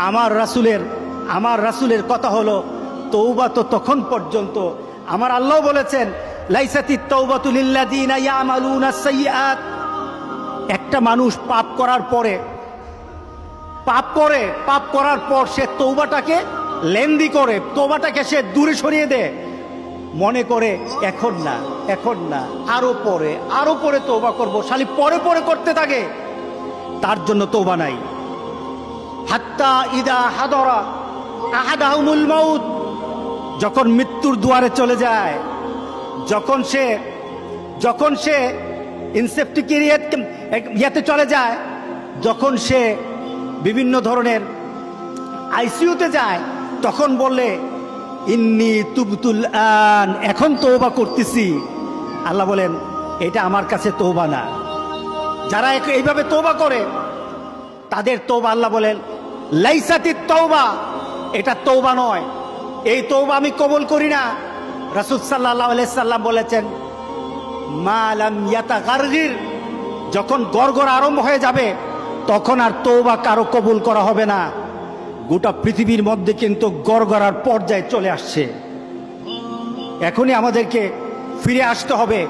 আমার রাসূলের কথা হলো তওবা তো তখন পর্যন্ত। আমার আল্লাহ বলেছেন লাইসাতিত তাওবাতু লিল্লাযিনা ইয়ামালুনা সাইয়্যাত। একটা মানুষ পাপ করার পর সে তওবাটাকে লেন্দি করে, তওবাটাকে সে দূরে সরিয়ে দেয়, মনে করে এখন না আরো পরে তওবা করব, খালি পরে করতে থাকে, তার জন্য তওবা নাই। হাত্তা ইদা হাদরা আহাদাহুমুল মাউত, যখন মৃত্যুর দুয়ারে চলে যায়, যখন সে ইনসেপ্টিকেরিয়াতে চলে যায়, যখন সে বিভিন্ন ধরনের আইসিইউতে যায়, তখন বললে ইন্নী তুবতুল আন, এখন তওবা করতেছি। আল্লাহ বলেন এটা আমার কাছে তওবা না। যারা এইভাবে তওবা করে তাদের তওবা আল্লাহ বলেন লাইসাতিত তাওবা, এটা তওবা নয়, এই তওবা আমি কবুল করি না। রাসূল সাল্লাল্লাহু আলাইহি সাল্লাম বলেছেন মা লাম ইয়াতাগারগির, যখন গড়গড় আরম্ভ হয়ে যাবে তখন আর তওবা কারো কবুল করা হবে না। গোটা পৃথিবীর মধ্যে কিন্তু গড়গড়ার পর্যায়ে চলে আসছে। এখনই আমাদেরকে ফিরে আসতে হবে।